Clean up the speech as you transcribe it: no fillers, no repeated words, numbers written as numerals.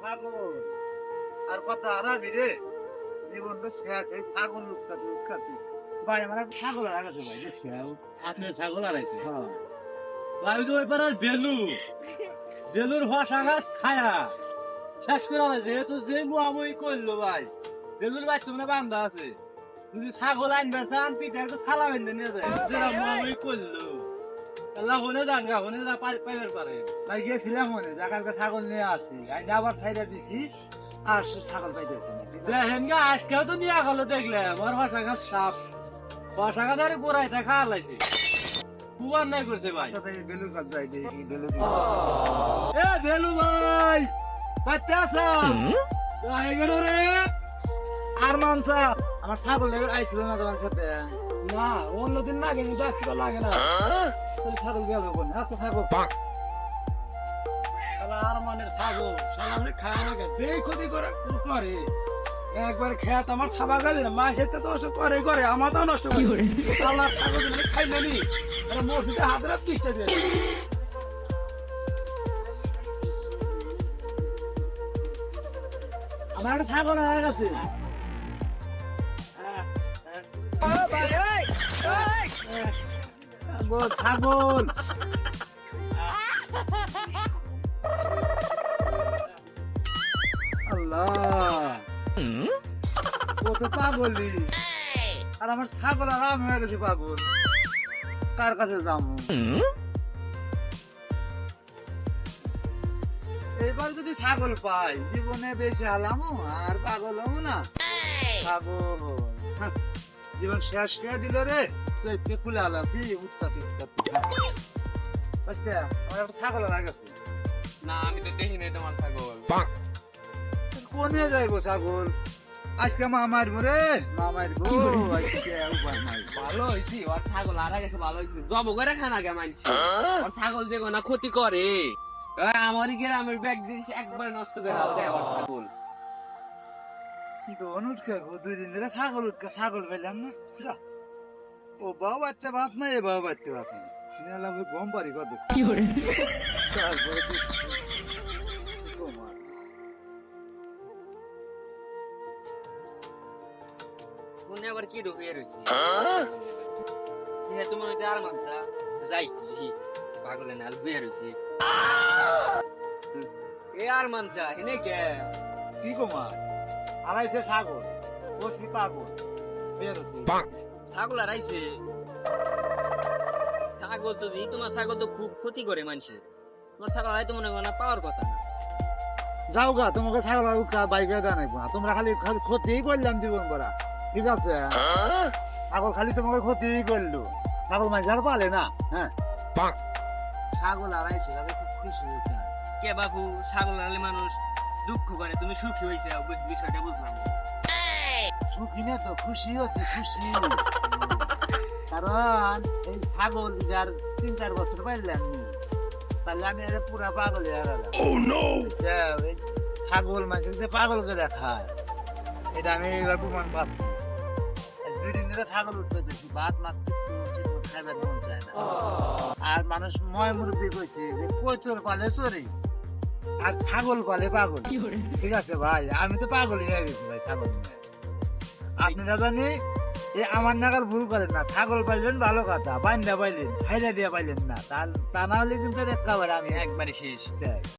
ছাগল আর কথা হারাবি রে জীবন তো শেষ এই ছাগল লুকাতে ভাই আমার একটা ছাগল হারাছে ভাই দেখছি আপনার ছাগল হারাইছে হ্যাঁ ভাই ওই পাড়ার বেলুর হসা গাছ খায়া শেষ করে হারাইছে এ তো যে মুহামুহি করলো ভাই বেলুর বাচ্চা মানে বান্ধা আছে যদি ছাগল আনবে চান পিঠে একটা ছালা বেঁধে নিয়ে যায় যেটা মুহামুহি করলো আল্লাহ হনে যান গা হনে যা পাইবার পারে ভাই গেছিলাম মনে জায়গার ছাগল নিয়ে আসি আমি আবার ছাইড়া দিছি আর ছাগল পাইতেছি না ঠিক আছে? দেখেন গা আজকেও তো নিয়ে গেল দেখলাম আর হসা গাছ সাপ হসা গাছ আরে গোড়ায় তা খাওয়া লাগছে খুব অন্যায় করছে ভাই আচ্ছা তাই বেলুর কাজ যাই দেখি বেলু এ বেলু ভাই বাচ্চা আছা হয়ে গেল রে আর মানসা আমার ছাগল লেগে আইছিল না তোমার সাথে না অন্যদিন লাগে কিন্তু আজকে তো লাগে না তাহলে ছাগল গেল কোন আচ্ছা ছাগল শালা আর মানের ছাগল শালা মানে খায় না কে যেই ক্ষতি করে করে একবার খেত আমার খাবার গেলে না মা সেটা তো নষ্ট করে আমারটাও নষ্ট করে শালা ছাগল মানে খাই না নি আরে মসজিদে হাত রাত পিছটা দিয়ে আমার একটা ছাগল হয়ে গেছে ছাগল আল্লাহ কত পাগলি আর আমার ছাগল আরাম হয়ে গেছে পাগল কার কাছে যাবো এবার যদি ছাগল পাই জীবনে বেঁচে হালামো আর পাগল হবো না ছাগল হাহ, জীবন শেষ কে দিল রে চৈত্রে খুলে আলাসি উত্তাতি বুঝতে আমার একটা ছাগল লাগেছে না আমি তো দেখি নাই তোমার ছাগল কোনে যাইবো ছাগল আজকে মা মারবো রে মা মারবো আজকে উপায় নাই ভালো হয়েছি ওর ছাগল হারা গেছে ভালো হয়েছে জব করে খানা গে মানছি ওর ছাগল দেখো না ক্ষতি করে আমারই গ্রামের ব্যাগ জিনিস একবার নষ্ট করে দেয় ওর ছাগল দোন উঠকাবো 2 দিন ধরে ছাগল পেলাম না যা। ও বাবা বাচ্চা ভাত নাই এ বাবা বাচ্চা ভাত নাই নিলাম গম পারি কত কি করে তারপরে তো মার। মনে আবার কি ঢুকিয়ে রয়েছে তুমি ওইটা আর মানছা যাই কি পাগলে নাল বুয়ে রয়েছে এ আর মানছা এনে কে কি গো মা আড়াইছে ছাগল বসি পাগল বেরোছি ছাগল হারাইছে ছাগল তো দিই তোমার ছাগল তো খুব ক্ষতি করে মানুষের তোমার ছাগল হারাইতে মনে করো না পাওয়ার কথা না যাও গা তোমাকে ছাগল বাইকে দেওয়া নাই না তোমরা খালি খালি ক্ষতিই করলাম জীবন করা ঠিক আছে ছাগল খালি তোমাকে ক্ষতিই করলো ছাগল মাঝে আর পালে না হ্যাঁ ছাগল হারাইছে তাদের খুব খুশি হয়েছে কে বাবু ছাগল হারালে মানুষ দুঃখ করে তুমি সুখী হয়েছে বিষয়টা বুঝলাম সুখী না তো খুশি হচ্ছে খুশি কারণ এই ছাগল যার 3-4 বছর পাইলাম তাহলে আমি আরে পুরা পাগল হয়ে গেলাম ছাগল মাঝে যে পাগল করে খায় এটা আমি এবার প্রমাণ পাচ্ছি 2 দিন ধরে ছাগল উঠতে দেখছি ভাত মারতে খাইবার মন চায় না আর মানুষ ময় মুরব্বী কইছে যে কই তোর পালে চোরে আর ছাগল পালে পাগল কি করে ঠিক আছে ভাই আমি তো পাগল হয়ে গেছি ভাই ছাগল নিয়ে আপনারা জানি আমার নাগাল ভুল করেন না ছাগল পাইলেন ভালো কথা বান্ধা পাইলেন ছাইরা দিয়ে পাইলেন না তা না হলে কিন্তু একেবারে আমি একবারে শেষ একটাই